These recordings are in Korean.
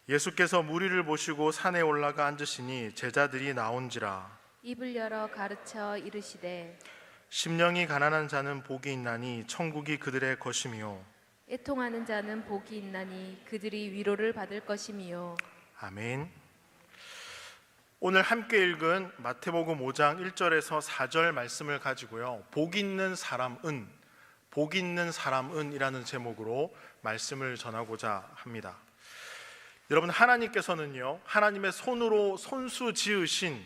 예수께서 무리를 보시고 산에 올라가 앉으시니 제자들이 나온지라. 입을 열어 가르쳐 이르시되 심령이 가난한 자는 복이 있나니 천국이 그들의 것이미요. 애통하는 자는 복이 있나니 그들이 위로를 받을 것이미요. 아멘. 오늘 함께 읽은 마태복음 5장 1절에서 4절 말씀을 가지고요, 복 있는 사람은, 복 있는 사람은 이라는 제목으로 말씀을 전하고자 합니다. 여러분, 하나님께서는요, 하나님의 손으로 손수 지으신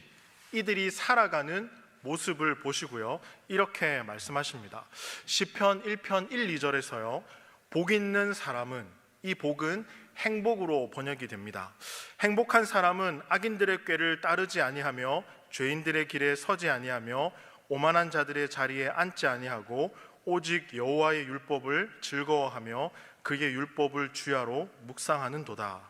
이들이 살아가는 모습을 보시고요, 이렇게 말씀하십니다. 시편 1편 1, 2절에서요 복 있는 사람은, 이 복은 행복으로 번역이 됩니다. 행복한 사람은 악인들의 꾀를 따르지 아니하며 죄인들의 길에 서지 아니하며 오만한 자들의 자리에 앉지 아니하고 오직 여호와의 율법을 즐거워하며 그의 율법을 주야로 묵상하는도다.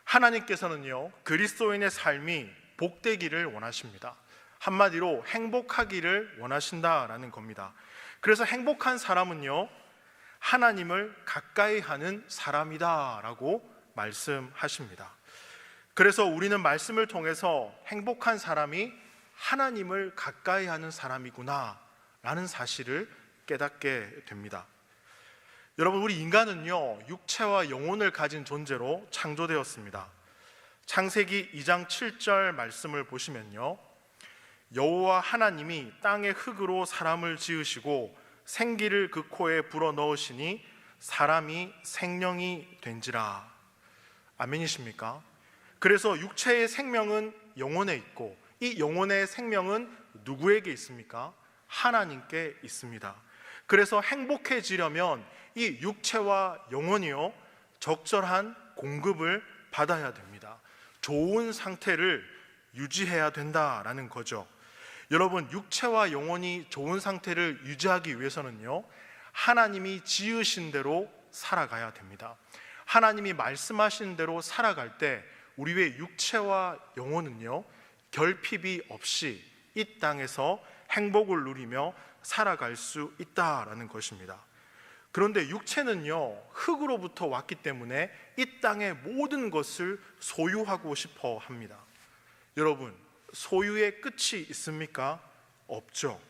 하나님께서는요, 그리스도인의 삶이 복되기를 원하십니다. 한마디로 행복하기를 원하신다라는 겁니다. 그래서 행복한 사람은요, 하나님을 가까이 하는 사람이다라고 말씀하십니다. 그래서 우리는 말씀을 통해서 행복한 사람이 하나님을 가까이 하는 사람이구나 라는 사실을 깨닫게 됩니다. 여러분, 우리 인간은요, 육체와 영혼을 가진 존재로 창조되었습니다. 창세기 2장 7절 말씀을 보시면요, 여호와 하나님이 땅의 흙으로 사람을 지으시고 생기를 그 코에 불어넣으시니 사람이 생명이 된지라. 아멘이십니까? 그래서 육체의 생명은 영혼에 있고, 이 영혼의 생명은 누구에게 있습니까? 하나님께 있습니다. 그래서 행복해지려면 이 육체와 영혼이요, 적절한 공급을 받아야 됩니다. 좋은 상태를 유지해야 된다라는 거죠. 여러분, 육체와 영혼이 좋은 상태를 유지하기 위해서는요, 하나님이 지으신 대로 살아가야 됩니다. 하나님이 말씀하신 대로 살아갈 때 우리의 육체와 영혼은요, 결핍이 없이 이 땅에서 행복을 누리며 살아갈 수 있다라는 것입니다. 그런데 육체는요, 흙으로부터 왔기 때문에 이 땅의 모든 것을 소유하고 싶어 합니다. 여러분, 소유의 끝이 있습니까? 없죠.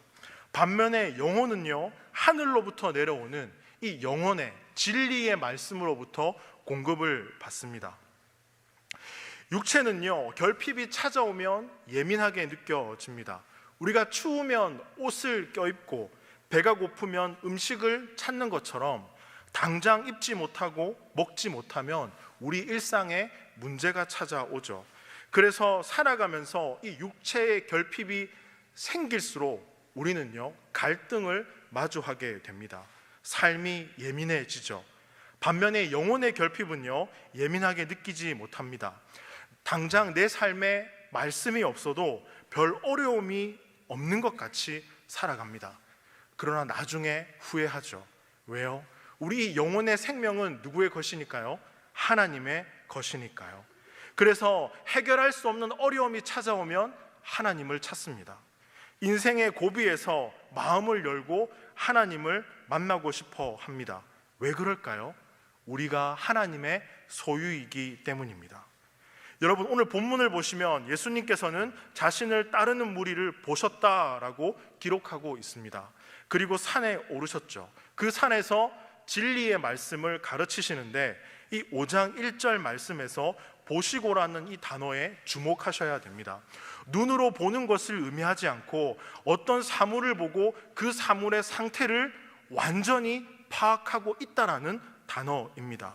반면에 영혼은요, 하늘로부터 내려오는 이 영혼의 진리의 말씀으로부터 공급을 받습니다. 육체는요, 결핍이 찾아오면 예민하게 느껴집니다. 우리가 추우면 옷을 껴입고 배가 고프면 음식을 찾는 것처럼 당장 입지 못하고 먹지 못하면 우리 일상에 문제가 찾아오죠. 그래서 살아가면서 이 육체의 결핍이 생길수록 우리는요, 갈등을 마주하게 됩니다. 삶이 예민해지죠. 반면에 영혼의 결핍은요, 예민하게 느끼지 못합니다. 당장 내 삶에 말씀이 없어도 별 어려움이 없는 것 같이 살아갑니다. 그러나 나중에 후회하죠. 왜요? 우리 영혼의 생명은 누구의 것이니까요? 하나님의 것이니까요. 그래서 해결할 수 없는 어려움이 찾아오면 하나님을 찾습니다. 인생의 고비에서 마음을 열고 하나님을 만나고 싶어 합니다. 왜 그럴까요? 우리가 하나님의 소유이기 때문입니다. 여러분, 오늘 본문을 보시면 예수님께서는 자신을 따르는 무리를 보셨다라고 기록하고 있습니다. 그리고 산에 오르셨죠. 그 산에서 진리의 말씀을 가르치시는데 이 5장 1절 말씀에서 보시고라는 이 단어에 주목하셔야 됩니다. 눈으로 보는 것을 의미하지 않고 어떤 사물을 보고 그 사물의 상태를 완전히 파악하고 있다라는 단어입니다.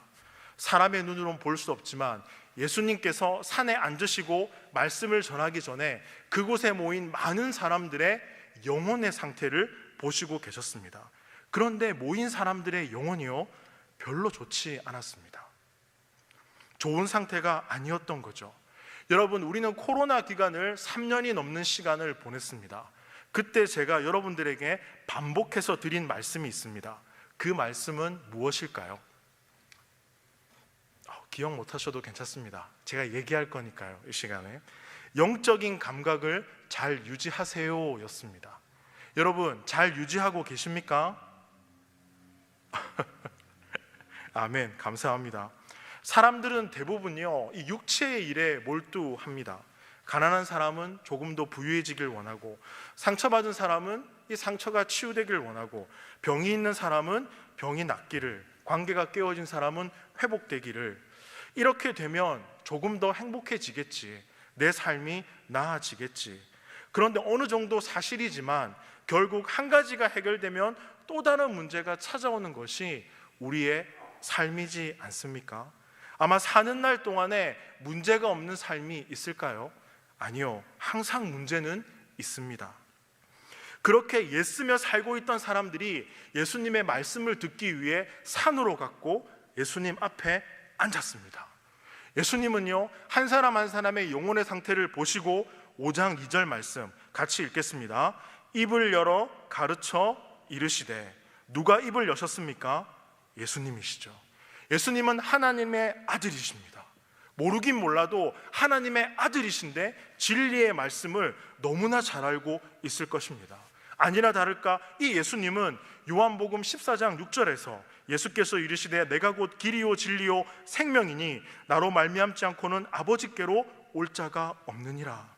사람의 눈으로는 볼 수 없지만 예수님께서 산에 앉으시고 말씀을 전하기 전에 그곳에 모인 많은 사람들의 영혼의 상태를 보시고 계셨습니다. 그런데 모인 사람들의 영혼이요, 별로 좋지 않았습니다. 좋은 상태가 아니었던 거죠. 여러분, 우리는 코로나 기간을 3년이 넘는 시간을 보냈습니다. 그때 제가 여러분들에게 반복해서 드린 말씀이 있습니다. 그 말씀은 무엇일까요? 기억 못하셔도 괜찮습니다. 제가 얘기할 거니까요. 이 시간에 영적인 감각을 잘 유지하세요 였습니다. 여러분, 잘 유지하고 계십니까? 아멘, 감사합니다. 사람들은 대부분요, 이 육체의 일에 몰두합니다. 가난한 사람은 조금 더 부유해지길 원하고, 상처받은 사람은 이 상처가 치유되길 원하고, 병이 있는 사람은 병이 낫기를, 관계가 깨어진 사람은 회복되기를. 이렇게 되면 조금 더 행복해지겠지, 내 삶이 나아지겠지. 그런데 어느 정도 사실이지만 결국 한 가지가 해결되면 또 다른 문제가 찾아오는 것이 우리의 삶이지 않습니까? 아마 사는 날 동안에 문제가 없는 삶이 있을까요? 아니요, 항상 문제는 있습니다. 그렇게 애쓰며 살고 있던 사람들이 예수님의 말씀을 듣기 위해 산으로 갔고 예수님 앞에 앉았습니다. 예수님은요, 한 사람 한 사람의 영혼의 상태를 보시고 5장 2절 말씀 같이 읽겠습니다. 입을 열어 가르쳐 이르시되. 누가 입을 여셨습니까? 예수님이시죠. 예수님은 하나님의 아들이십니다. 모르긴 몰라도 하나님의 아들이신데 진리의 말씀을 너무나 잘 알고 있을 것입니다. 아니나 다를까 이 예수님은 요한복음 14장 6절에서 예수께서 이르시되 내가 곧 길이요 진리요 생명이니 나로 말미암지 않고는 아버지께로 올 자가 없느니라.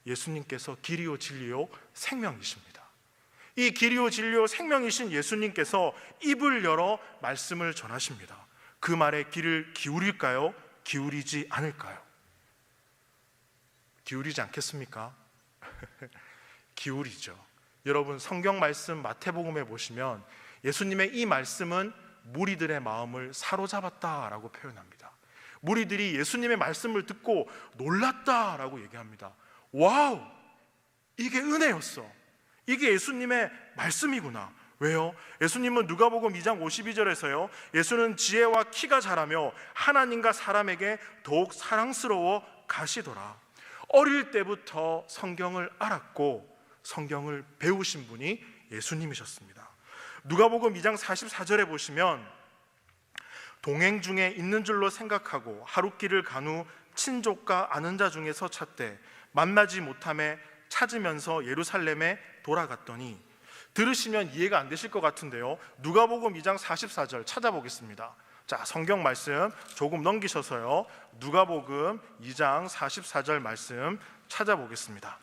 예수님께서 길이요 진리요 생명이십니다. 이 길이요 진리요 생명이신 예수님께서 입을 열어 말씀을 전하십니다. 그 말에 귀를 기울일까요? 기울이지 않을까요? 기울이지 않겠습니까? 기울이죠. 여러분, 성경 말씀 마태복음에 보시면 예수님의 이 말씀은 무리들의 마음을 사로잡았다라고 표현합니다. 무리들이 예수님의 말씀을 듣고 놀랐다라고 얘기합니다. 와우! 이게 은혜였어. 이게 예수님의 말씀이구나. 왜요? 예수님은 누가복음 2장 52절에서요, 예수는 지혜와 키가 자라며 하나님과 사람에게 더욱 사랑스러워 가시더라. 어릴 때부터 성경을 알았고 성경을 배우신 분이 예수님이셨습니다. 누가복음 2장 44절에 보시면 동행 중에 있는 줄로 생각하고 하룻길을 간 후 친족과 아는 자 중에서 찾되 만나지 못함에 찾으면서 예루살렘에 돌아갔더니. 들으시면 이해가 안 되실 것 같은데요, 누가복음 2장 44절 찾아보겠습니다. 자, 성경 말씀 조금 넘기셔서요, 누가복음 2장 44절 말씀 찾아보겠습니다.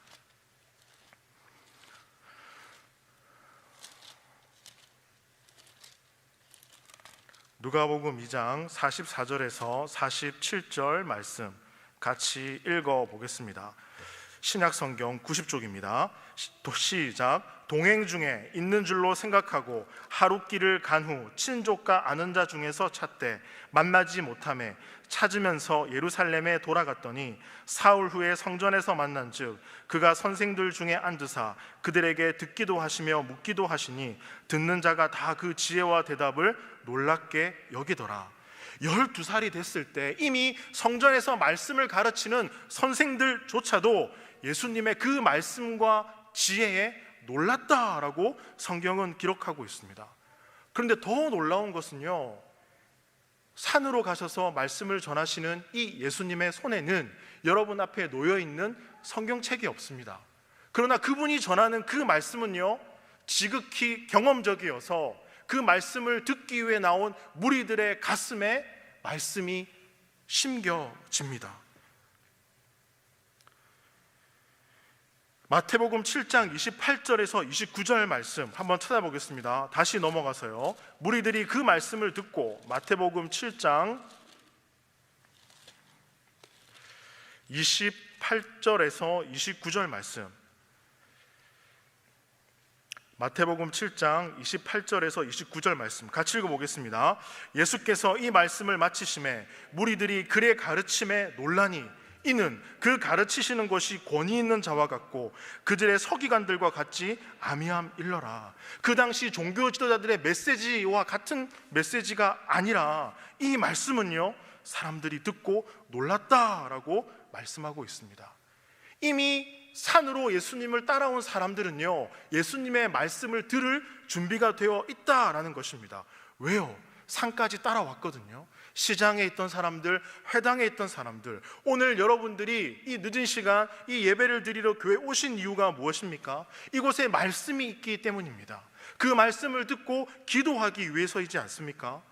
누가복음 2장 44절에서 47절 말씀 같이 읽어보겠습니다. 신약성경 90쪽입니다. 시작. 동행 중에 있는 줄로 생각하고 하룻길을 간 후 친족과 아는 자 중에서 찾되 만나지 못하매 찾으면서 예루살렘에 돌아갔더니 사흘 후에 성전에서 만난즉 그가 선생들 중에 앉으사 그들에게 듣기도 하시며 묻기도 하시니 듣는 자가 다 그 지혜와 대답을 놀랍게 여기더라. 12살이 됐을 때 이미 성전에서 말씀을 가르치는 선생들조차도 예수님의 그 말씀과 지혜에 놀랐다라고 성경은 기록하고 있습니다. 그런데 더 놀라운 것은요, 산으로 가셔서 말씀을 전하시는 이 예수님의 손에는 여러분 앞에 놓여있는 성경책이 없습니다. 그러나 그분이 전하는 그 말씀은요, 지극히 경험적이어서 그 말씀을 듣기 위해 나온 무리들의 가슴에 말씀이 심겨집니다. 마태복음 7장 28절에서 29절 말씀 한번 찾아보겠습니다. 다시 넘어가서요, 무리들이 그 말씀을 듣고 마태복음 7장 28절에서 29절 말씀, 마태복음 7장 28절에서 29절 말씀 같이 읽어보겠습니다. 예수께서 이 말씀을 마치심에 무리들이 그의 가르침에 놀라니 이는 그 가르치시는 것이 권위 있는 자와 같고 그들의 서기관들과 같이 아미함 일러라. 그 당시 종교 지도자들의 메시지와 같은 메시지가 아니라 이 말씀은요, 사람들이 듣고 놀랐다라고 말씀하고 있습니다. 이미 산으로 예수님을 따라온 사람들은요, 예수님의 말씀을 들을 준비가 되어 있다라는 것입니다. 왜요? 산까지 따라왔거든요. 시장에 있던 사람들, 회당에 있던 사람들, 오늘 여러분들이 이 늦은 시간 이 예배를 드리러 교회 오신 이유가 무엇입니까? 이곳에 말씀이 있기 때문입니다. 그 말씀을 듣고 기도하기 위해서이지 않습니까?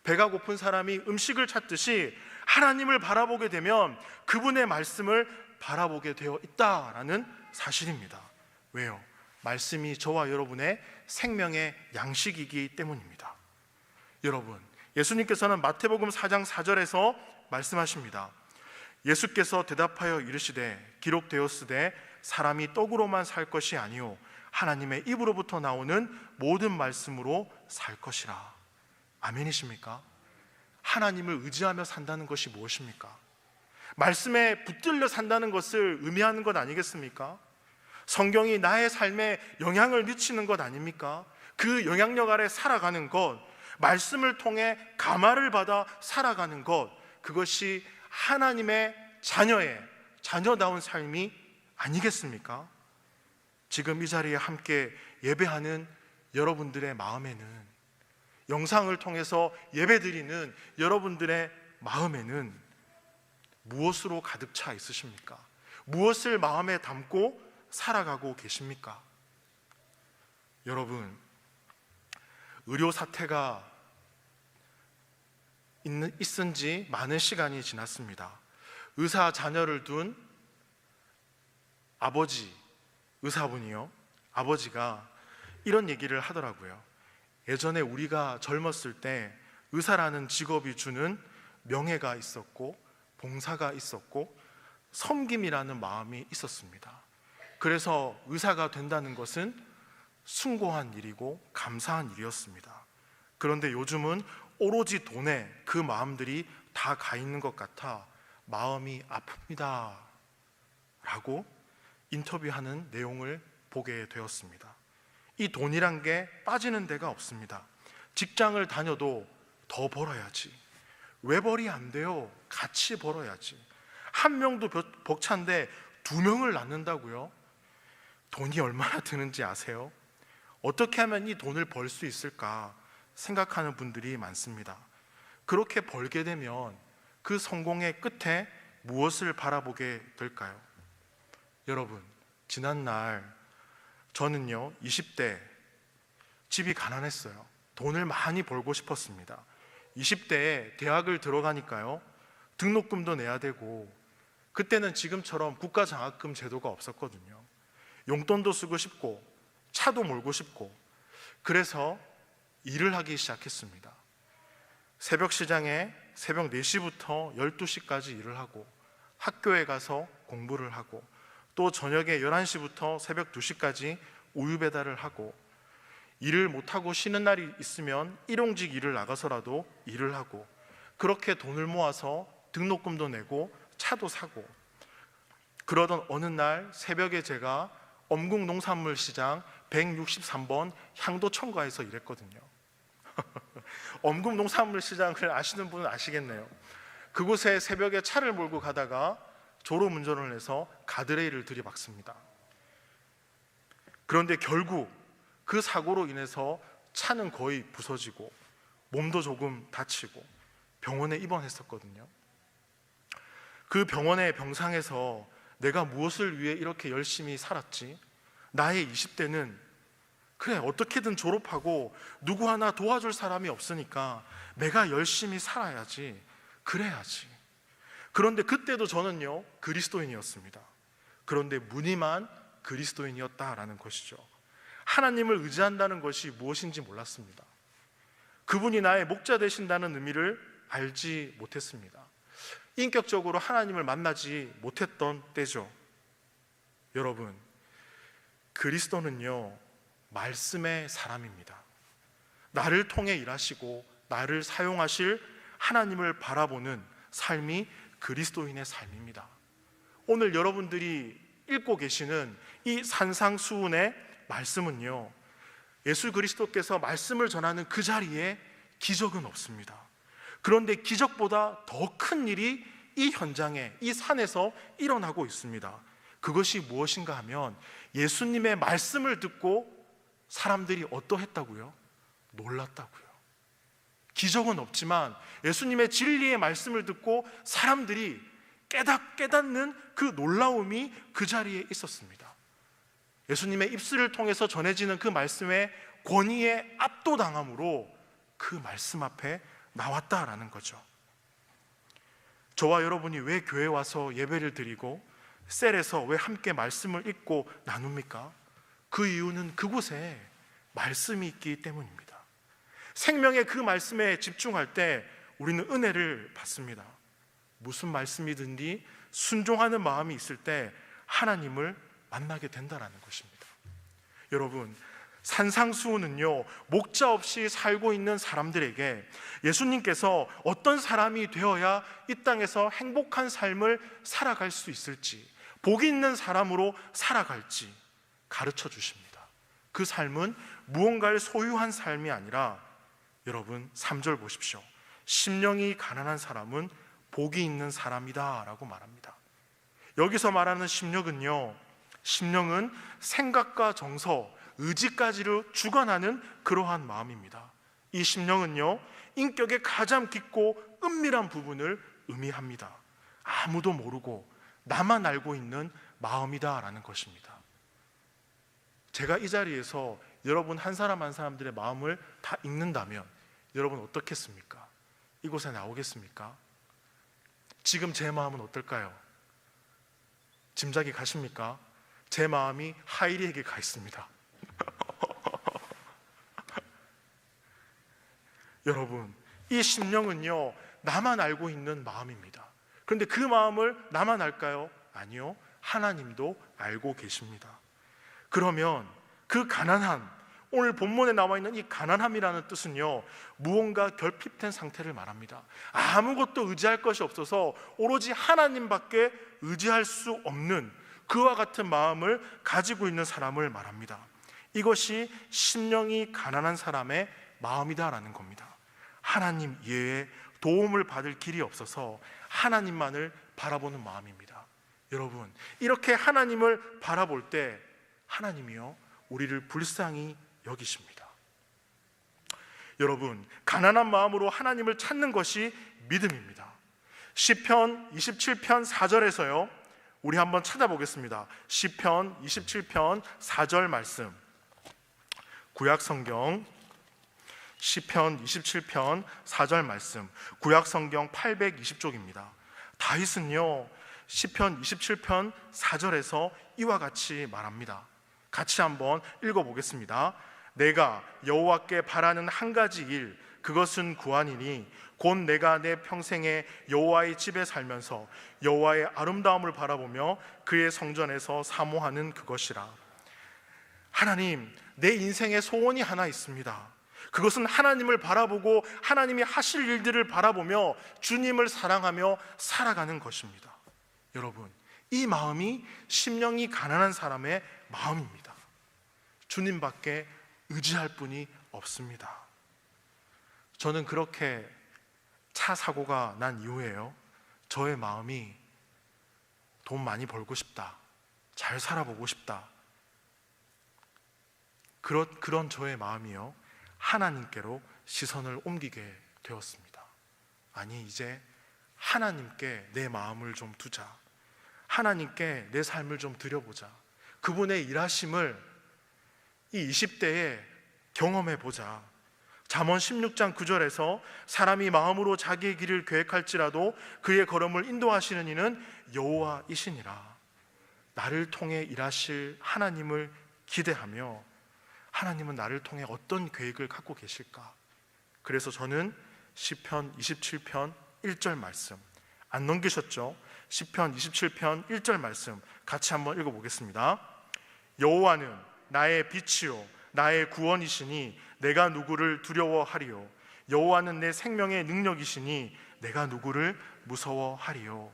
배가 고픈 사람이 음식을 찾듯이 하나님을 바라보게 되면 그분의 말씀을 바라보게 되어 있다라는 사실입니다. 왜요? 말씀이 저와 여러분의 생명의 양식이기 때문입니다. 여러분, 예수님께서는 마태복음 4장 4절에서 말씀하십니다. 예수께서 대답하여 이르시되 기록되었으되 사람이 떡으로만 살 것이 아니요 하나님의 입으로부터 나오는 모든 말씀으로 살 것이라. 아멘이십니까? 하나님을 의지하며 산다는 것이 무엇입니까? 말씀에 붙들려 산다는 것을 의미하는 것 아니겠습니까? 성경이 나의 삶에 영향을 미치는 것 아닙니까? 그 영향력 아래 살아가는 것, 말씀을 통해 감화를 받아 살아가는 것, 그것이 하나님의 자녀다운 삶이 아니겠습니까? 지금 이 자리에 함께 예배하는 여러분들의 마음에는, 영상을 통해서 예배드리는 여러분들의 마음에는 무엇으로 가득 차 있으십니까? 무엇을 마음에 담고 살아가고 계십니까? 여러분, 의료 사태가 있은 지 많은 시간이 지났습니다. 의사 자녀를 둔 의사분이요, 아버지가 이런 얘기를 하더라고요. 예전에 우리가 젊었을 때 의사라는 직업이 주는 명예가 있었고 봉사가 있었고 섬김이라는 마음이 있었습니다. 그래서 의사가 된다는 것은 숭고한 일이고 감사한 일이었습니다. 그런데 요즘은 오로지 돈에 그 마음들이 다 가 있는 것 같아 마음이 아픕니다 라고 인터뷰하는 내용을 보게 되었습니다. 이 돈이란 게 빠지는 데가 없습니다. 직장을 다녀도 더 벌어야지. 외벌이 안 돼요. 같이 벌어야지. 한 명도 벅찬데 두 명을 낳는다고요? 돈이 얼마나 드는지 아세요? 어떻게 하면 이 돈을 벌 수 있을까 생각하는 분들이 많습니다. 그렇게 벌게 되면 그 성공의 끝에 무엇을 바라보게 될까요? 여러분, 지난날 저는요 20대 집이 가난했어요. 돈을 많이 벌고 싶었습니다. 20대에 대학을 들어가니까요 등록금도 내야 되고, 그때는 지금처럼 국가장학금 제도가 없었거든요. 용돈도 쓰고 싶고 차도 몰고 싶고, 그래서 일을 하기 시작했습니다. 새벽 시장에 새벽 4시부터 12시까지 일을 하고, 학교에 가서 공부를 하고, 또 저녁에 11시부터 새벽 2시까지 우유 배달을 하고, 일을 못하고 쉬는 날이 있으면 일용직 일을 나가서라도 일을 하고, 그렇게 돈을 모아서 등록금도 내고 차도 사고, 그러던 어느 날 새벽에 제가 엄궁 농산물시장 163번 향도청과에서 일했거든요. 엄궁 농산물시장을 아시는 분은 아시겠네요. 그곳에 새벽에 차를 몰고 가다가 졸음운전을 해서 가드레일을 들이박습니다. 그런데 결국 그 사고로 인해서 차는 거의 부서지고 몸도 조금 다치고 병원에 입원했었거든요. 그 병원의 병상에서 내가 무엇을 위해 이렇게 열심히 살았지? 나의 20대는 그래, 어떻게든 졸업하고 누구 하나 도와줄 사람이 없으니까 내가 열심히 살아야지, 그래야지. 그런데 그때도 저는요 그리스도인이었습니다. 그런데 무늬만 그리스도인이었다라는 것이죠. 하나님을 의지한다는 것이 무엇인지 몰랐습니다. 그분이 나의 목자 되신다는 의미를 알지 못했습니다. 인격적으로 하나님을 만나지 못했던 때죠. 여러분, 그리스도는요 말씀의 사람입니다. 나를 통해 일하시고 나를 사용하실 하나님을 바라보는 삶이 그리스도인의 삶입니다. 오늘 여러분들이 읽고 계시는 이 산상수훈의 말씀은요, 예수 그리스도께서 말씀을 전하는 그 자리에 기적은 없습니다. 그런데 기적보다 더 큰 일이 이 현장에, 이 산에서 일어나고 있습니다. 그것이 무엇인가 하면 예수님의 말씀을 듣고 사람들이 어떠했다고요? 놀랐다고요. 기적은 없지만 예수님의 진리의 말씀을 듣고 사람들이 깨닫는 그 놀라움이 그 자리에 있었습니다. 예수님의 입술을 통해서 전해지는 그 말씀의 권위에 압도당함으로 그 말씀 앞에 나왔다라는 거죠. 저와 여러분이 왜 교회 와서 예배를 드리고 셀에서 왜 함께 말씀을 읽고 나눕니까? 그 이유는 그곳에 말씀이 있기 때문입니다. 생명의 그 말씀에 집중할 때 우리는 은혜를 받습니다. 무슨 말씀이든지 순종하는 마음이 있을 때 하나님을 만나게 된다는 것입니다. 여러분, 산상수훈은요, 목자 없이 살고 있는 사람들에게 예수님께서 어떤 사람이 되어야 이 땅에서 행복한 삶을 살아갈 수 있을지, 복이 있는 사람으로 살아갈지 가르쳐 주십니다. 그 삶은 무언가를 소유한 삶이 아니라, 여러분 3절 보십시오. 심령이 가난한 사람은 복이 있는 사람이다 라고 말합니다. 여기서 말하는 심령은 생각과 정서, 의지까지를 주관하는 그러한 마음입니다. 이 심령은요, 인격의 가장 깊고 은밀한 부분을 의미합니다. 아무도 모르고 나만 알고 있는 마음이다 라는 것입니다. 제가 이 자리에서 여러분 한 사람 한 사람들의 마음을 다 읽는다면 여러분 어떻겠습니까? 이곳에 나오겠습니까? 지금 제 마음은 어떨까요? 짐작이 가십니까? 제 마음이 하일이에게 가 있습니다. 여러분, 이 심령은요, 나만 알고 있는 마음입니다. 그런데 그 마음을 나만 알까요? 아니요, 하나님도 알고 계십니다. 그러면 그 가난함, 오늘 본문에 나와 있는 이 가난함이라는 뜻은요, 무언가 결핍된 상태를 말합니다. 아무것도 의지할 것이 없어서 오로지 하나님밖에 의지할 수 없는 그와 같은 마음을 가지고 있는 사람을 말합니다. 이것이 심령이 가난한 사람의 마음이다라는 겁니다. 하나님 이외에 도움을 받을 길이 없어서 하나님만을 바라보는 마음입니다. 여러분, 이렇게 하나님을 바라볼 때 하나님이요, 우리를 불쌍히 여기십니다. 여러분, 가난한 마음으로 하나님을 찾는 것이 믿음입니다. 시편 27편 4절에서요, 우리 한번 찾아보겠습니다. 시편 27편 4절 말씀, 구약성경 시편 27편 4절 말씀, 구약성경 820쪽입니다. 다윗은요, 시편 27편 4절에서 이와 같이 말합니다. 같이 한번 읽어보겠습니다. 내가 여호와께 바라는 한 가지 일, 그것은 구하니니 곧 내가 내 평생에 여호와의 집에 살면서 여호와의 아름다움을 바라보며 그의 성전에서 사모하는 그것이라. 하나님, 내 인생에 소원이 하나 있습니다. 그것은 하나님을 바라보고 하나님이 하실 일들을 바라보며 주님을 사랑하며 살아가는 것입니다. 여러분, 이 마음이 심령이 가난한 사람의 마음입니다. 주님밖에 의지할 분이 없습니다. 저는 그렇게 차 사고가 난 이후에요, 저의 마음이 돈 많이 벌고 싶다, 잘 살아보고 싶다, 그런 저의 마음이요, 하나님께로 시선을 옮기게 되었습니다. 아니, 이제 하나님께 내 마음을 좀 두자, 하나님께 내 삶을 좀 드려보자, 그분의 일하심을 이 20대에 경험해보자. 잠언 16장 9절에서 사람이 마음으로 자기의 길을 계획할지라도 그의 걸음을 인도하시는 이는 여호와이시니라. 나를 통해 일하실 하나님을 기대하며 하나님은 나를 통해 어떤 계획을 갖고 계실까? 그래서 저는 시편 27편 1절 말씀, 안 넘기셨죠? 시편 27편 1절 말씀 같이 한번 읽어보겠습니다. 여호와는 나의 빛이요 나의 구원이시니 내가 누구를 두려워하리요. 여호와는 내 생명의 능력이시니 내가 누구를 무서워하리요.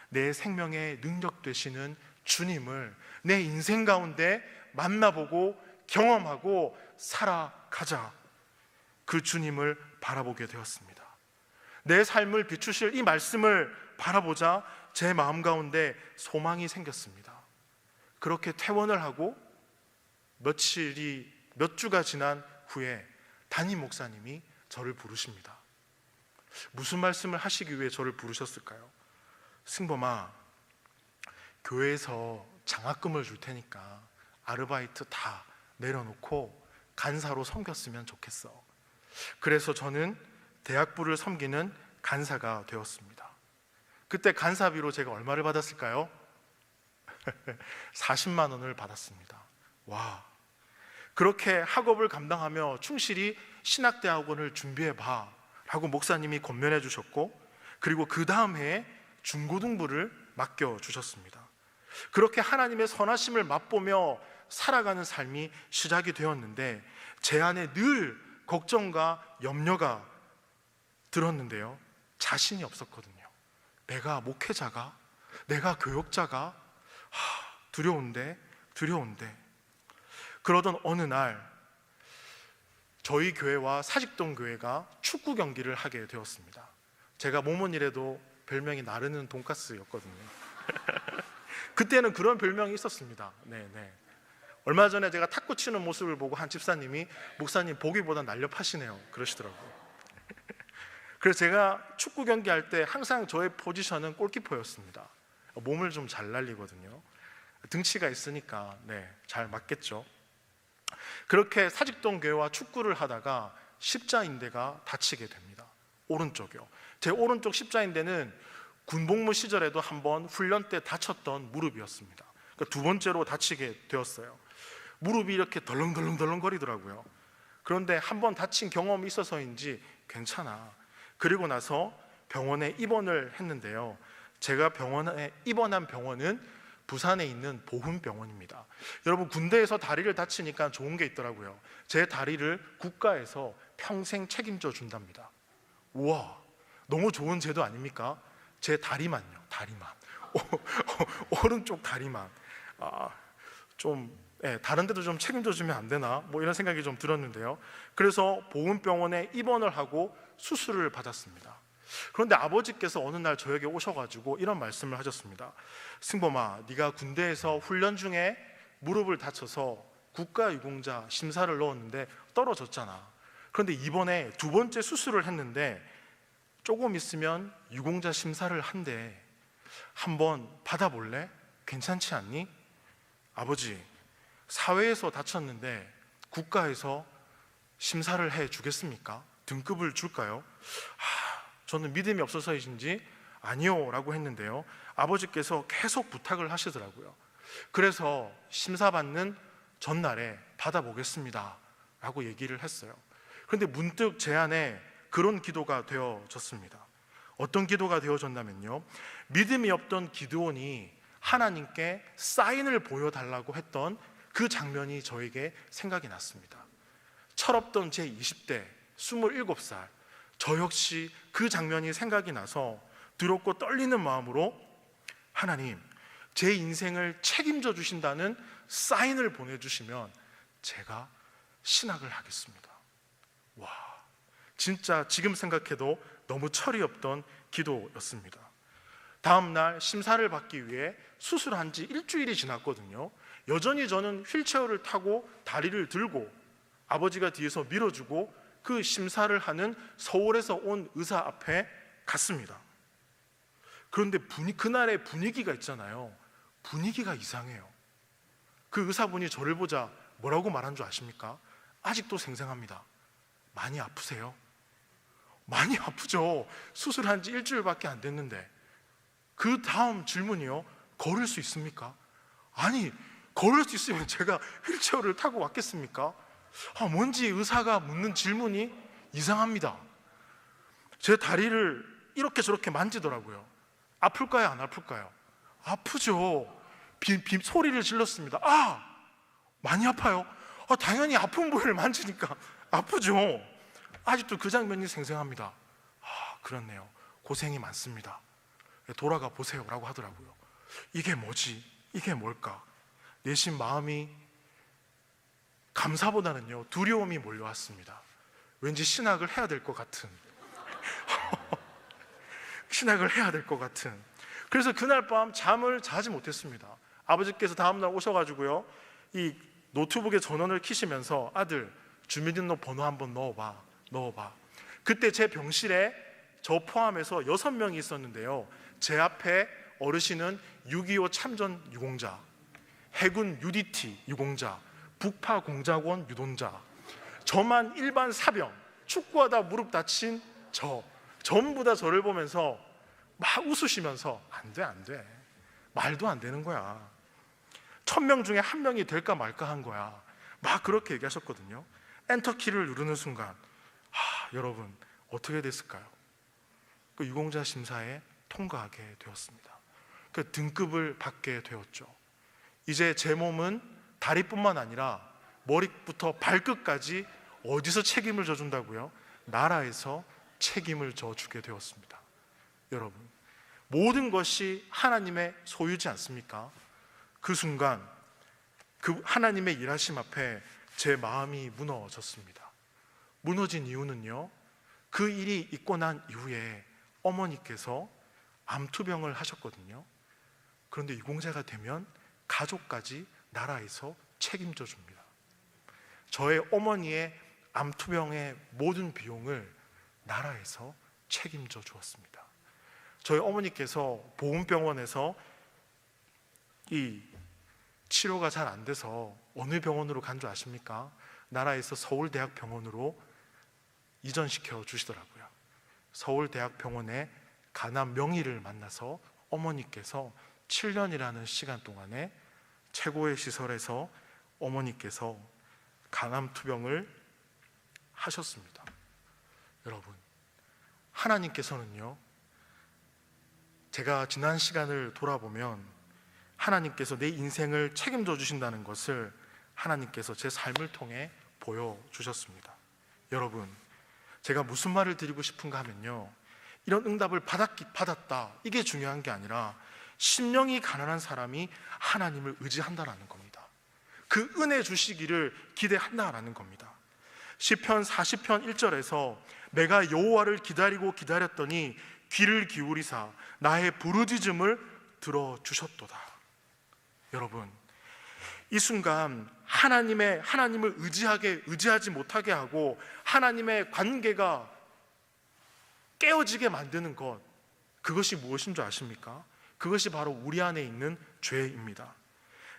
내 생명의 능력 되시는 주님을 내 인생 가운데 만나보고 경험하고 살아가자. 그 주님을 바라보게 되었습니다. 내 삶을 비추실 이 말씀을 바라보자 제 마음 가운데 소망이 생겼습니다. 그렇게 퇴원을 하고 몇 주가 지난 후에 담임 목사님이 저를 부르십니다. 무슨 말씀을 하시기 위해 저를 부르셨을까요? 승범아, 교회에서 장학금을 줄 테니까 아르바이트 다 내려놓고 간사로 섬겼으면 좋겠어. 그래서 저는 대학부를 섬기는 간사가 되었습니다. 그때 간사비로 제가 얼마를 받았을까요? 40만 원을 받았습니다. 와, 그렇게 학업을 감당하며 충실히 신학대학원을 준비해봐 라고 목사님이 권면해 주셨고, 그리고 그 다음 해에 중고등부를 맡겨주셨습니다. 그렇게 하나님의 선하심을 맛보며 살아가는 삶이 시작이 되었는데, 제 안에 늘 걱정과 염려가 들었는데요, 자신이 없었거든요. 내가 목회자가, 내가 교역자가, 두려운데. 그러던 어느 날 저희 교회와 사직동 교회가 축구 경기를 하게 되었습니다. 제가 몸은 이래도 별명이 나르는 돈가스였거든요. 그때는 그런 별명이 있었습니다. 얼마 전에 제가 탁구 치는 모습을 보고 한 집사님이, 목사님 보기보다 날렵하시네요, 그러시더라고요. 그래서 제가 축구 경기할 때 항상 저의 포지션은 골키퍼였습니다. 몸을 좀 잘 날리거든요. 등치가 있으니까 잘 맞겠죠. 그렇게 사직동 교회와 축구를 하다가 십자인대가 다치게 됩니다. 오른쪽이요. 제 오른쪽 십자인대는 군복무 시절에도 한번 훈련 때 다쳤던 무릎이었습니다. 그러니까 두 번째로 다치게 되었어요. 무릎이 이렇게 덜렁덜렁 거리더라고요. 그런데 한번 다친 경험이 있어서인지 괜찮아. 그리고 나서 병원에 입원을 했는데요, 제가 병원에 입원한 병원은 부산에 있는 보훈병원입니다. 여러분, 군대에서 다리를 다치니까 좋은 게 있더라고요. 제 다리를 국가에서 평생 책임져 준답니다. 우와, 너무 좋은 제도 아닙니까? 제 다리만요, 다리만. 오른쪽 다리만. 다른 데도 좀 책임져 주면 안 되나? 이런 생각이 좀 들었는데요. 그래서 보훈병원에 입원을 하고 수술을 받았습니다. 그런데 아버지께서 어느 날 저에게 오셔가지고 이런 말씀을 하셨습니다. 승범아, 네가 군대에서 훈련 중에 무릎을 다쳐서 국가유공자 심사를 넣었는데 떨어졌잖아. 그런데 이번에 두 번째 수술을 했는데 조금 있으면 유공자 심사를 한대. 한번 받아볼래? 괜찮지 않니? 아버지, 사회에서 다쳤는데 국가에서 심사를 해 주겠습니까? 등급을 줄까요? 저는 믿음이 없어서이신지 아니요 라고 했는데요, 아버지께서 계속 부탁을 하시더라고요. 그래서 심사받는 전날에 받아보겠습니다 라고 얘기를 했어요. 그런데 문득 제 안에 그런 기도가 되어졌습니다. 어떤 기도가 되어졌냐면요, 믿음이 없던 기드온이 하나님께 사인을 보여달라고 했던 그 장면이 저에게 생각이 났습니다. 철없던 제 20대 27살, 저 역시 그 장면이 생각이 나서 두렵고 떨리는 마음으로, 하나님, 제 인생을 책임져 주신다는 사인을 보내주시면 제가 신학을 하겠습니다. 와, 진짜 지금 생각해도 너무 철이 없던 기도였습니다. 다음 날 심사를 받기 위해 수술한 지 일주일이 지났거든요. 여전히 저는 휠체어를 타고 다리를 들고 아버지가 뒤에서 밀어주고 그 심사를 하는 서울에서 온 의사 앞에 갔습니다. 그런데 그날의 분위기가 있잖아요. 분위기가 이상해요. 그 의사분이 저를 보자 뭐라고 말한 줄 아십니까? 아직도 생생합니다. 많이 아프세요? 많이 아프죠. 수술한 지 일주일밖에 안 됐는데. 그 다음 질문이요, 걸을 수 있습니까? 아니, 걸을 수 있으면 제가 휠체어를 타고 왔겠습니까? 뭔지 의사가 묻는 질문이 이상합니다. 제 다리를 이렇게 저렇게 만지더라고요. 아플까요, 안 아플까요? 아프죠. 소리를 질렀습니다. 많이 아파요? 당연히 아픈 부위를 만지니까 아프죠. 아직도 그 장면이 생생합니다. 그렇네요. 고생이 많습니다. 돌아가 보세요 라고 하더라고요. 이게 뭐지? 이게 뭘까? 내심 마음이 감사보다는요, 두려움이 몰려왔습니다. 왠지 신학을 해야 될 것 같은 신학을 해야 될 것 같은. 그래서 그날 밤 잠을 자지 못했습니다. 아버지께서 다음날 오셔가지고요, 이 노트북에 전원을 켜시면서 아들, 주민등록번호 한번 넣어봐. 그때 제 병실에 저 포함해서 6명이 있었는데요, 제 앞에 어르신은 6.25 참전 유공자, 해군 UDT 유공자, 북파 공작원 유동자, 저만 일반 사병, 축구하다 무릎 다친 전부 다 저를 보면서 막 웃으시면서 안 돼. 말도 안 되는 거야. 1000명 중에 1명이 될까 말까 한 거야. 막 그렇게 얘기하셨거든요. 엔터키를 누르는 순간 여러분 어떻게 됐을까요? 그 유공자 심사에 통과하게 되었습니다. 그 등급을 받게 되었죠. 이제 제 몸은 다리뿐만 아니라 머리부터 발끝까지 어디서 책임을 져준다고요? 나라에서 책임을 져주게 되었습니다. 여러분, 모든 것이 하나님의 소유지 않습니까? 그 순간 그 하나님의 일하심 앞에 제 마음이 무너졌습니다. 무너진 이유는요, 그 일이 있고 난 이후에 어머니께서 암투병을 하셨거든요. 그런데 유공자가 되면 가족까지 나라에서 책임져 줍니다. 저의 어머니의 암투병의 모든 비용을 나라에서 책임져 주었습니다. 저희 어머니께서 보훈병원에서 이 치료가 잘 안 돼서 어느 병원으로 간 줄 아십니까? 나라에서 서울대학병원으로 이전시켜 주시더라고요. 서울대학병원의 간암 명의를 만나서 어머니께서 7년이라는 시간 동안에 최고의 시설에서 어머니께서 간암 투병을 하셨습니다. 여러분, 하나님께서는요, 제가 지난 시간을 돌아보면 하나님께서 내 인생을 책임져 주신다는 것을 하나님께서 제 삶을 통해 보여주셨습니다. 여러분, 제가 무슨 말을 드리고 싶은가 하면요, 이런 응답을 받았다, 이게 중요한 게 아니라 심령이 가난한 사람이 하나님을 의지한다라는 겁니다. 그 은혜 주시기를 기대한다라는 겁니다. 시편 40편 1절에서 내가 여호와를 기다렸더니 귀를 기울이사 나의 부르짖음을 들어주셨도다. 여러분, 이 순간 하나님을 의지하지 못하게 하고 하나님의 관계가 깨어지게 만드는 것, 그것이 무엇인 줄 아십니까? 그것이 바로 우리 안에 있는 죄입니다.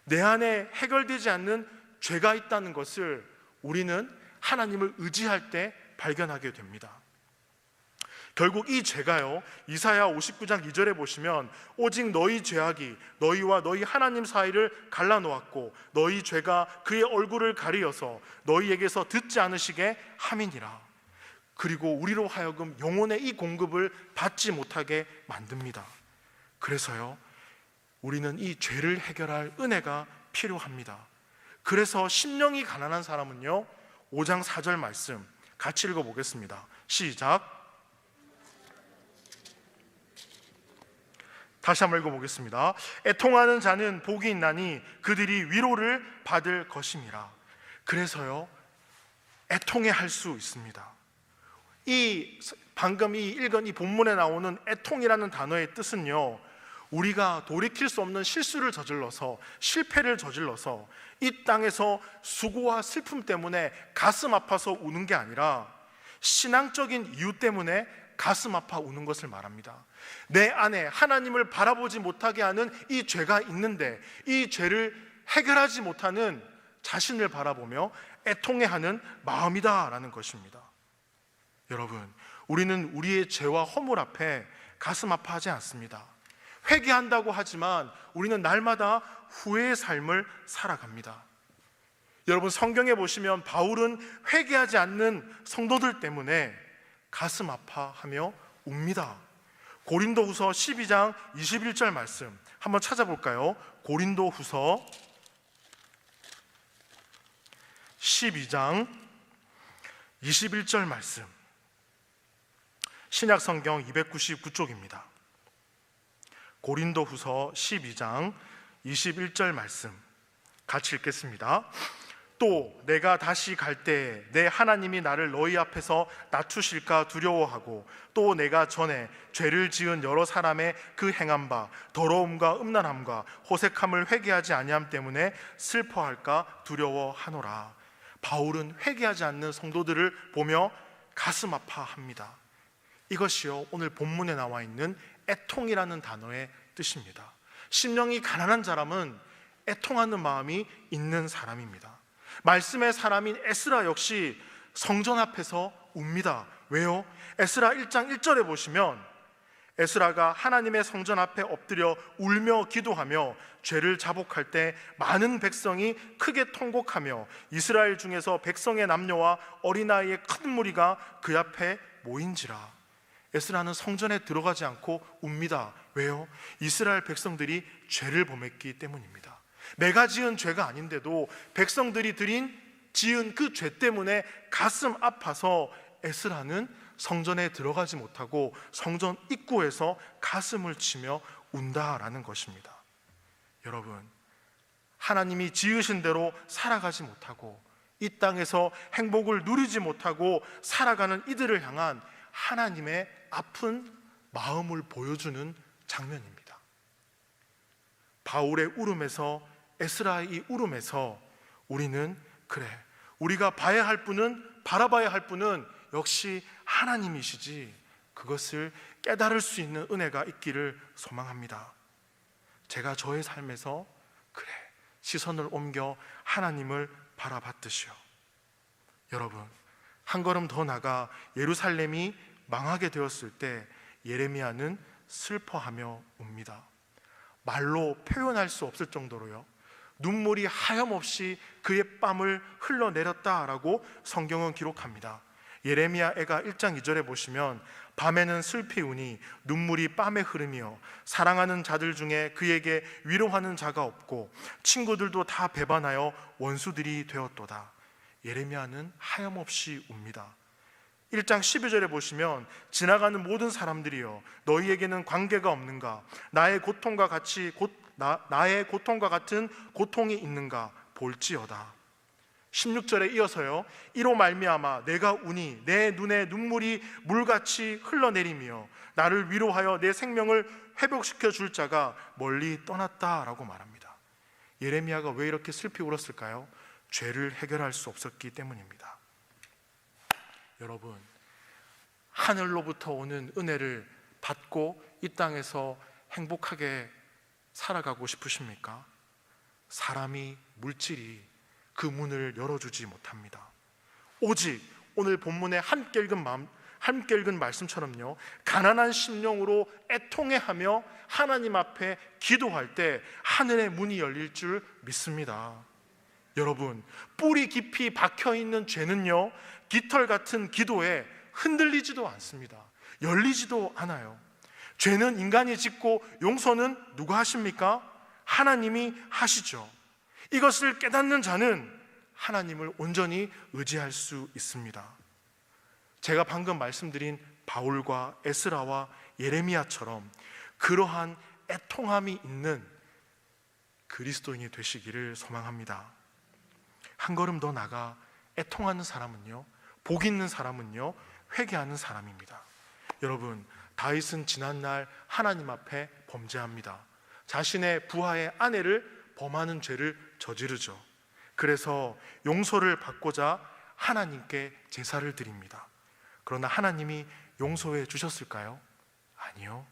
내 안에 해결되지 않는 죄가 있다는 것을 우리는 하나님을 의지할 때 발견하게 됩니다. 결국 이 죄가요, 이사야 59장 2절에 보시면 오직 너희 죄악이 너희와 너희 하나님 사이를 갈라놓았고 너희 죄가 그의 얼굴을 가리어서 너희에게서 듣지 않으시게 함이니라. 그리고 우리로 하여금 영혼의 이 공급을 받지 못하게 만듭니다. 그래서요, 우리는 이 죄를 해결할 은혜가 필요합니다. 그래서 심령이 가난한 사람은요, 5장 4절 말씀 같이 읽어보겠습니다. 시작. 다시 한번 읽어보겠습니다. 애통하는 자는 복이 있나니 그들이 위로를 받을 것임이라. 그래서요, 애통해할 수 있습니다. 방금 읽은 이 본문에 나오는 애통이라는 단어의 뜻은요, 우리가 돌이킬 수 없는 실수를 저질러서, 실패를 저질러서 이 땅에서 수고와 슬픔 때문에 가슴 아파서 우는 게 아니라 신앙적인 이유 때문에 가슴 아파 우는 것을 말합니다. 내 안에 하나님을 바라보지 못하게 하는 이 죄가 있는데 이 죄를 해결하지 못하는 자신을 바라보며 애통해하는 마음이다라는 것입니다. 여러분, 우리는 우리의 죄와 허물 앞에 가슴 아파하지 않습니다. 회개한다고 하지만 우리는 날마다 후회의 삶을 살아갑니다. 여러분, 성경에 보시면 바울은 회개하지 않는 성도들 때문에 가슴 아파하며 웁니다. 고린도후서 12장 21절 말씀 한번 찾아볼까요? 고린도후서 12장 21절 말씀, 신약성경 299쪽입니다. 고린도후서 12장 21절 말씀 같이 읽겠습니다. 또 내가 다시 갈 때 내 하나님이 나를 너희 앞에서 낮추실까 두려워하고 또 내가 전에 죄를 지은 여러 사람의 그 행한 바 더러움과 음란함과 호색함을 회개하지 아니함 때문에 슬퍼할까 두려워하노라. 바울은 회개하지 않는 성도들을 보며 가슴 아파합니다. 이것이요, 오늘 본문에 나와 있는 애통이라는 단어의 뜻입니다. 심령이 가난한 사람은 애통하는 마음이 있는 사람입니다. 말씀의 사람인 에스라 역시 성전 앞에서 웁니다. 왜요? 에스라 1장 1절에 보시면 에스라가 하나님의 성전 앞에 엎드려 울며 기도하며 죄를 자복할 때 많은 백성이 크게 통곡하며 이스라엘 중에서 백성의 남녀와 어린아이의 큰 무리가 그 앞에 모인지라. 에스라는 성전에 들어가지 않고 웁니다. 왜요? 이스라엘 백성들이 죄를 범했기 때문입니다. 내가 지은 죄가 아닌데도 백성들이 지은 그 죄 때문에 가슴 아파서 에스라는 성전에 들어가지 못하고 성전 입구에서 가슴을 치며 운다라는 것입니다. 여러분, 하나님이 지으신 대로 살아가지 못하고 이 땅에서 행복을 누리지 못하고 살아가는 이들을 향한 하나님의 아픈 마음을 보여주는 장면입니다. 바울의 울음에서, 에스라의 이 울음에서 우리는 우리가 바라봐야 할 분은 역시 하나님이시지, 그것을 깨달을 수 있는 은혜가 있기를 소망합니다. 제가 저의 삶에서 시선을 옮겨 하나님을 바라봤듯이요. 여러분, 한 걸음 더 나가 예루살렘이 망하게 되었을 때 예레미야는 슬퍼하며 웁니다. 말로 표현할 수 없을 정도로요. 눈물이 하염없이 그의 뺨을 흘러내렸다라고 성경은 기록합니다. 예레미야애가 1장 2절에 보시면 밤에는 슬피 우니 눈물이 뺨에 흐르며 사랑하는 자들 중에 그에게 위로하는 자가 없고 친구들도 다 배반하여 원수들이 되었도다. 예레미야는 하염없이 웁니다. 1장 12절에 보시면 지나가는 모든 사람들이여 너희에게는 관계가 없는가? 나의 고통과 같은 고통이 있는가? 볼지어다. 16절에 이어서요, 이로 말미암아 내가 우니 내 눈에 눈물이 물같이 흘러내리며 나를 위로하여 내 생명을 회복시켜 줄 자가 멀리 떠났다라고 말합니다. 예레미야가 왜 이렇게 슬피 울었을까요? 죄를 해결할 수 없었기 때문입니다. 여러분, 하늘로부터 오는 은혜를 받고 이 땅에서 행복하게 살아가고 싶으십니까? 사람이, 물질이 그 문을 열어주지 못합니다. 오직 오늘 본문의 함께 읽은 말씀처럼요, 가난한 심령으로 애통해하며 하나님 앞에 기도할 때 하늘의 문이 열릴 줄 믿습니다. 여러분, 뿌리 깊이 박혀있는 죄는요, 깃털 같은 기도에 흔들리지도 않습니다. 열리지도 않아요. 죄는 인간이 짓고 용서는 누가 하십니까? 하나님이 하시죠. 이것을 깨닫는 자는 하나님을 온전히 의지할 수 있습니다. 제가 방금 말씀드린 바울과 에스라와 예레미야처럼 그러한 애통함이 있는 그리스도인이 되시기를 소망합니다. 한 걸음 더 나가 애통하는 사람은요, 복 있는 사람은요, 회개하는 사람입니다. 여러분, 다윗은 지난날 하나님 앞에 범죄합니다. 자신의 부하의 아내를 범하는 죄를 저지르죠. 그래서 용서를 받고자 하나님께 제사를 드립니다. 그러나 하나님이 용서해 주셨을까요? 아니요.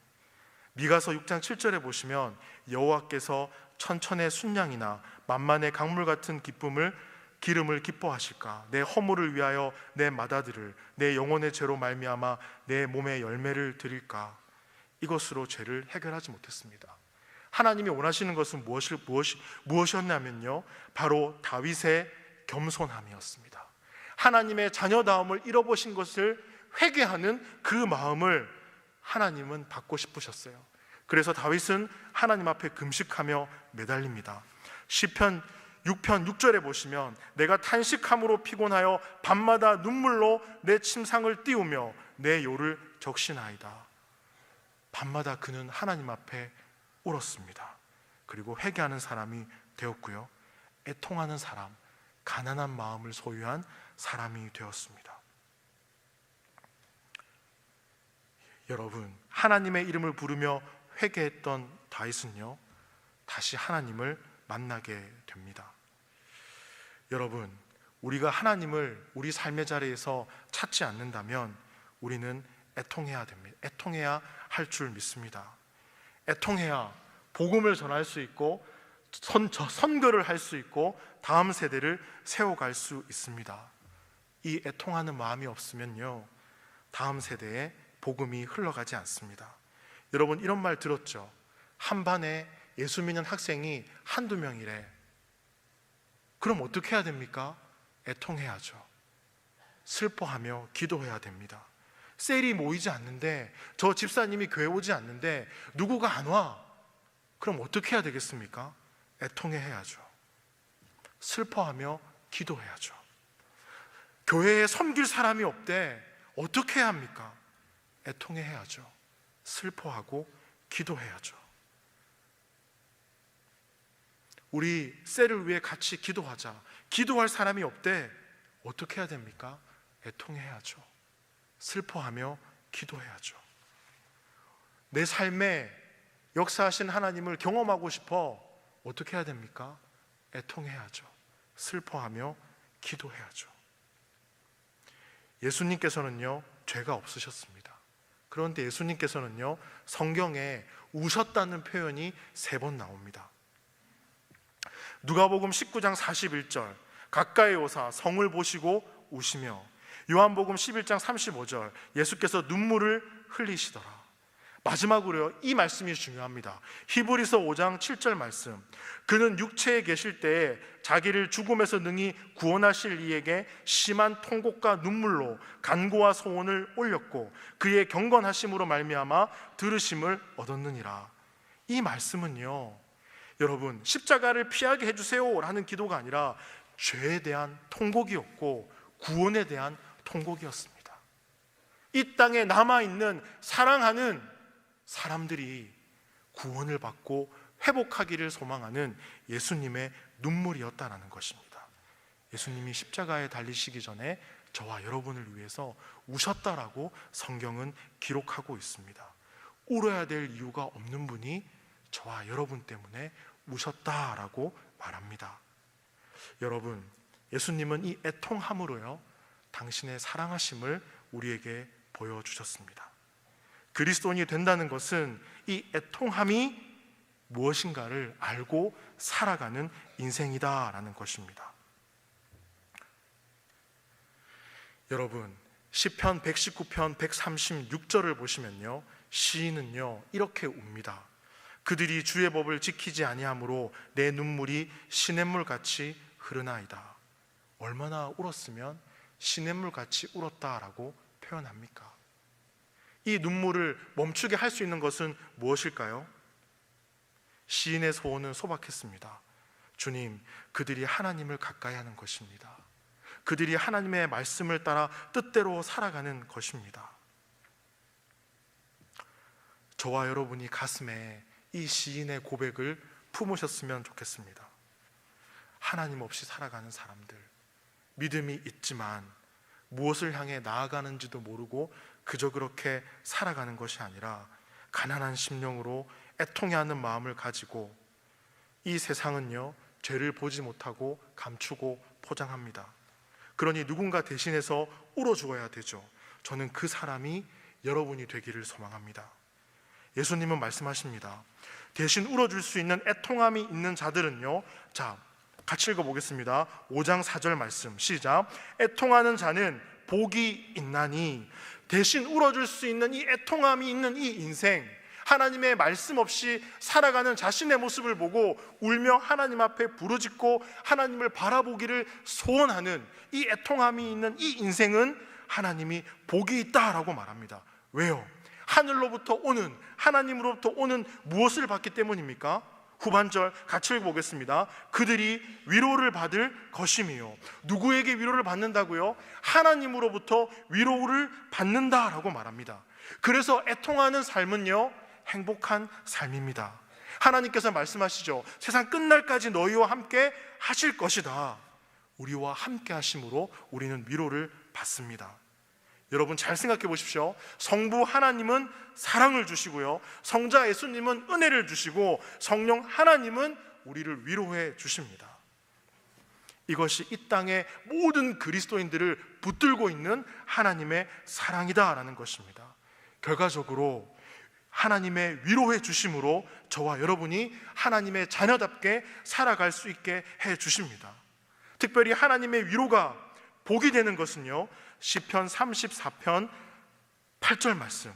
미가서 6장 7절에 보시면 여호와께서 천천의 순양이나 만만의 강물 같은 기름을 기뻐하실까? 내 허물을 위하여 내 마다들을, 내 영혼의 죄로 말미암아 내 몸의 열매를 드릴까? 이것으로 죄를 해결하지 못했습니다. 하나님이 원하시는 것은 무엇이었냐면요, 바로 다윗의 겸손함이었습니다. 하나님의 자녀다움을 잃어버린 것을 회개하는 그 마음을 하나님은 받고 싶으셨어요. 그래서 다윗은 하나님 앞에 금식하며 매달립니다. 시편 6편 6절에 보시면 내가 탄식함으로 피곤하여 밤마다 눈물로 내 침상을 띄우며 내 요를 적시나이다. 밤마다 그는 하나님 앞에 울었습니다. 그리고 회개하는 사람이 되었고요, 애통하는 사람, 가난한 마음을 소유한 사람이 되었습니다. 여러분, 하나님의 이름을 부르며 회개했던 다윗은요, 다시 하나님을 만나게 됩니다. 여러분, 우리가 하나님을 우리 삶의 자리에서 찾지 않는다면 우리는 애통해야 됩니다. 애통해야 할 줄 믿습니다. 애통해야 복음을 전할 수 있고 선교를 할 수 있고 다음 세대를 세워갈 수 있습니다. 이 애통하는 마음이 없으면요, 다음 세대에 복음이 흘러가지 않습니다. 여러분, 이런 말 들었죠? 한 반에 예수 믿는 학생이 한두 명이래. 그럼 어떻게 해야 됩니까? 애통해야죠. 슬퍼하며 기도해야 됩니다. 셀이 모이지 않는데, 저 집사님이 교회 오지 않는데 누구가 안 와? 그럼 어떻게 해야 되겠습니까? 애통해야죠. 슬퍼하며 기도해야죠. 교회에 섬길 사람이 없대. 어떻게 해야 합니까? 애통해야죠. 슬퍼하고 기도해야죠. 우리 셀을 위해 같이 기도하자. 기도할 사람이 없대. 어떻게 해야 됩니까? 애통해야죠. 슬퍼하며 기도해야죠. 내 삶에 역사하신 하나님을 경험하고 싶어. 어떻게 해야 됩니까? 애통해야죠. 슬퍼하며 기도해야죠. 예수님께서는요, 죄가 없으셨습니다. 그런데 예수님께서는요, 성경에 우셨다는 표현이 3번 나옵니다. 누가복음 19장 41절, 가까이 오사 성을 보시고 우시며, 요한복음 11장 35절, 예수께서 눈물을 흘리시더라. 마지막으로요, 이 말씀이 중요합니다. 히브리서 5장 7절 말씀, 그는 육체에 계실 때에 자기를 죽음에서 능히 구원하실 이에게 심한 통곡과 눈물로 간구와 소원을 올렸고 그의 경건하심으로 말미암아 들으심을 얻었느니라. 이 말씀은요, 여러분, 십자가를 피하게 해주세요 라는 기도가 아니라 죄에 대한 통곡이었고 구원에 대한 통곡이었습니다. 이 땅에 남아있는 사랑하는 사람들이 구원을 받고 회복하기를 소망하는 예수님의 눈물이었다라는 것입니다. 예수님이 십자가에 달리시기 전에 저와 여러분을 위해서 우셨다라고 성경은 기록하고 있습니다. 울어야 될 이유가 없는 분이 저와 여러분 때문에 우셨다라고 말합니다. 여러분, 예수님은 이 애통함으로요, 당신의 사랑하심을 우리에게 보여주셨습니다. 그리스도인이 된다는 것은 이 애통함이 무엇인가를 알고 살아가는 인생이다라는 것입니다. 여러분, 시편 119편 136절을 보시면요, 시인은요 이렇게 웁니다. 그들이 주의 법을 지키지 아니하므로 내 눈물이 시냇물같이 흐르나이다. 얼마나 울었으면 시냇물같이 울었다라고 표현합니까? 이 눈물을 멈추게 할 수 있는 것은 무엇일까요? 시인의 소원은 소박했습니다. 주님, 그들이 하나님을 가까이 하는 것입니다. 그들이 하나님의 말씀을 따라 뜻대로 살아가는 것입니다. 저와 여러분이 가슴에 이 시인의 고백을 품으셨으면 좋겠습니다. 하나님 없이 살아가는 사람들, 믿음이 있지만 무엇을 향해 나아가는지도 모르고 그저 그렇게 살아가는 것이 아니라 가난한 심령으로 애통해하는 마음을 가지고, 이 세상은요 죄를 보지 못하고 감추고 포장합니다. 그러니 누군가 대신해서 울어 죽어야 되죠. 저는 그 사람이 여러분이 되기를 소망합니다. 예수님은 말씀하십니다. 대신 울어줄 수 있는 애통함이 있는 자들은요, 자, 같이 읽어보겠습니다. 5장 4절 말씀, 시작. 애통하는 자는 복이 있나니. 대신 울어줄 수 있는 이 애통함이 있는 이 인생, 하나님의 말씀 없이 살아가는 자신의 모습을 보고 울며 하나님 앞에 부르짖고 하나님을 바라보기를 소원하는 이 애통함이 있는 이 인생은 하나님이 복이 있다라고 말합니다. 왜요? 하늘로부터 오는, 하나님으로부터 오는 무엇을 받기 때문입니까? 후반절 같이 읽어보겠습니다. 그들이 위로를 받을 것이며. 누구에게 위로를 받는다고요? 하나님으로부터 위로를 받는다라고 말합니다. 그래서 애통하는 삶은요 행복한 삶입니다. 하나님께서 말씀하시죠. 세상 끝날까지 너희와 함께 하실 것이다. 우리와 함께 하심으로 우리는 위로를 받습니다. 여러분 잘 생각해 보십시오. 성부 하나님은 사랑을 주시고요, 성자 예수님은 은혜를 주시고 성령 하나님은 우리를 위로해 주십니다. 이것이 이 땅의 모든 그리스도인들을 붙들고 있는 하나님의 사랑이다라는 것입니다. 결과적으로 하나님의 위로해 주심으로 저와 여러분이 하나님의 자녀답게 살아갈 수 있게 해 주십니다. 특별히 하나님의 위로가 복이 되는 것은요, 시편 34편 8절 말씀,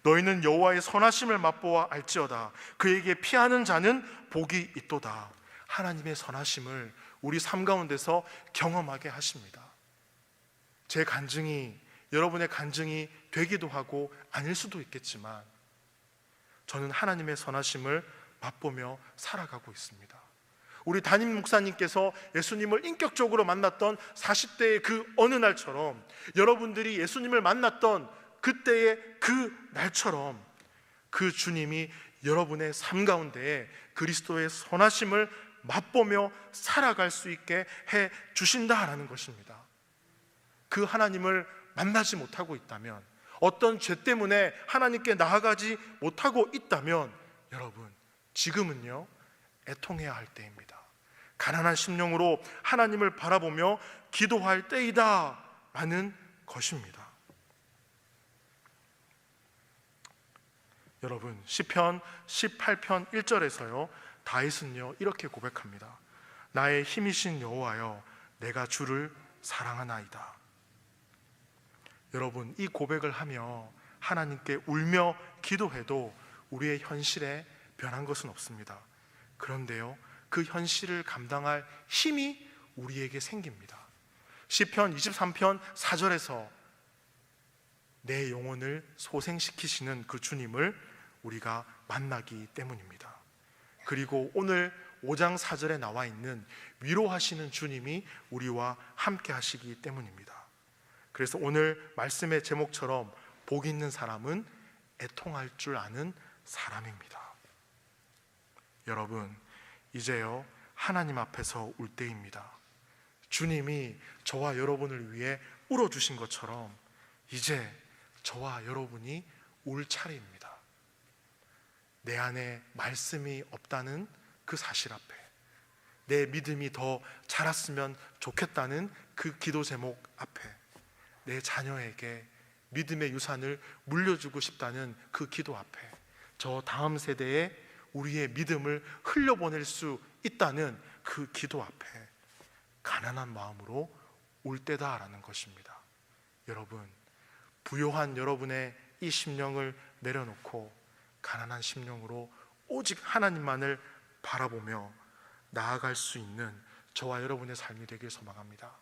너희는 여호와의 선하심을 맛보아 알지어다. 그에게 피하는 자는 복이 있도다. 하나님의 선하심을 우리 삶 가운데서 경험하게 하십니다. 제 간증이 여러분의 간증이 되기도 하고 아닐 수도 있겠지만 저는 하나님의 선하심을 맛보며 살아가고 있습니다. 우리 담임 목사님께서 예수님을 인격적으로 만났던 40대의 그 어느 날처럼, 여러분들이 예수님을 만났던 그때의 그 날처럼 그 주님이 여러분의 삶 가운데에 그리스도의 선하심을 맛보며 살아갈 수 있게 해 주신다라는 것입니다. 그 하나님을 만나지 못하고 있다면, 어떤 죄 때문에 하나님께 나아가지 못하고 있다면 여러분, 지금은요 애통해야 할 때입니다. 가난한 심령으로 하나님을 바라보며 기도할 때이다 라는 것입니다. 여러분, 시편 18편 1절에서요 다윗은요 이렇게 고백합니다. 나의 힘이신 여호와여, 내가 주를 사랑하나이다. 여러분, 이 고백을 하며 하나님께 울며 기도해도 우리의 현실에 변한 것은 없습니다. 그런데요, 그 현실을 감당할 힘이 우리에게 생깁니다. 시편 23편 4절에서 내 영혼을 소생시키시는 그 주님을 우리가 만나기 때문입니다. 그리고 오늘 5장 4절에 나와 있는 위로하시는 주님이 우리와 함께 하시기 때문입니다. 그래서 오늘 말씀의 제목처럼 복 있는 사람은 애통할 줄 아는 사람입니다. 여러분, 이제요 하나님 앞에서 울 때입니다. 주님이 저와 여러분을 위해 울어주신 것처럼 이제 저와 여러분이 울 차례입니다. 내 안에 말씀이 없다는 그 사실 앞에, 내 믿음이 더 자랐으면 좋겠다는 그 기도 제목 앞에, 내 자녀에게 믿음의 유산을 물려주고 싶다는 그 기도 앞에, 저 다음 세대에 우리의 믿음을 흘려보낼 수 있다는 그 기도 앞에 가난한 마음으로 울 때다라는 것입니다. 여러분, 부요한 여러분의 이 심령을 내려놓고 가난한 심령으로 오직 하나님만을 바라보며 나아갈 수 있는 저와 여러분의 삶이 되길 소망합니다.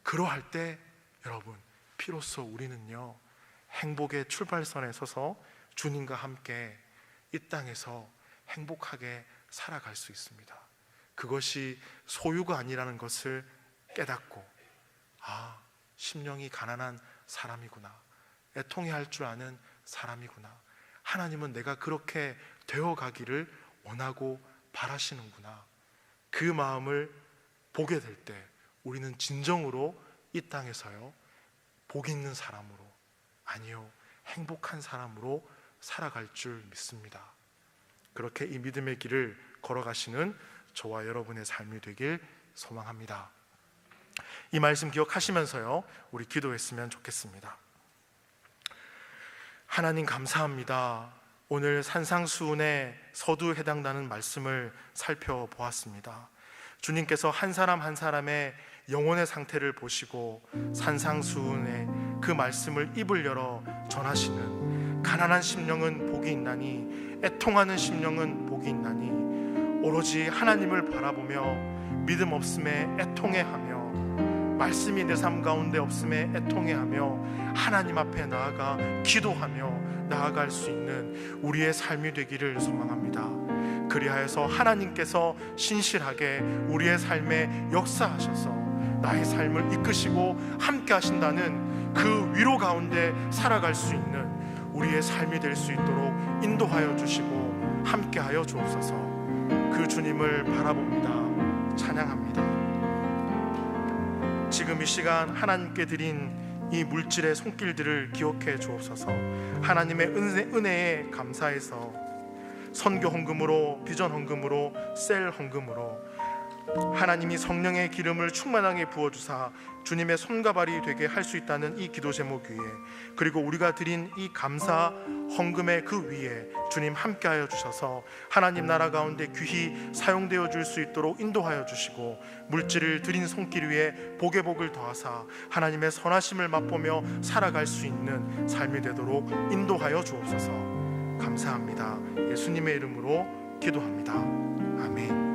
그러할 때 여러분, 비로소 우리는요 행복의 출발선에 서서 주님과 함께 이 땅에서 행복하게 살아갈 수 있습니다. 그것이 소유가 아니라는 것을 깨닫고, 아, 심령이 가난한 사람이구나, 애통해 할 줄 아는 사람이구나, 하나님은 내가 그렇게 되어가기를 원하고 바라시는구나, 그 마음을 보게 될 때 우리는 진정으로 이 땅에서요 복 있는 사람으로, 아니요 행복한 사람으로 살아갈 줄 믿습니다. 그렇게 이 믿음의 길을 걸어가시는 저와 여러분의 삶이 되길 소망합니다. 이 말씀 기억하시면서요 우리 기도했으면 좋겠습니다. 하나님 감사합니다. 오늘 산상수훈의 서두에 해당되는 말씀을 살펴보았습니다. 주님께서 한 사람 한 사람의 영혼의 상태를 보시고 산상수훈의 그 말씀을 입을 열어 전하시는, 가난한 심령은 복이 있나니 애통하는 심령은 복이 있나니, 오로지 하나님을 바라보며 믿음 없음에 애통해하며 말씀이 내 삶 가운데 없음에 애통해하며 하나님 앞에 나아가 기도하며 나아갈 수 있는 우리의 삶이 되기를 소망합니다. 그리하여서 하나님께서 신실하게 우리의 삶에 역사하셔서 나의 삶을 이끄시고 함께 하신다는 그 위로 가운데 살아갈 수 있는 우리의 삶이 될 수 있도록 인도하여 주시고 함께하여 주옵소서. 그 주님을 바라봅니다. 찬양합니다. 지금 이 시간 하나님께 드린 이 물질의 손길들을 기억해 주옵소서. 하나님의 은혜에 감사해서 선교 헌금으로, 비전 헌금으로, 셀 헌금으로 하나님이 성령의 기름을 충만하게 부어주사 주님의 손과 발이 되게 할 수 있다는 이 기도 제목 위에, 그리고 우리가 드린 이 감사 헌금의 그 위에 주님 함께하여 주셔서 하나님 나라 가운데 귀히 사용되어 줄 수 있도록 인도하여 주시고, 물질을 드린 손길 위에 복의 복을 더하사 하나님의 선하심을 맛보며 살아갈 수 있는 삶이 되도록 인도하여 주옵소서. 감사합니다. 예수님의 이름으로 기도합니다. 아멘.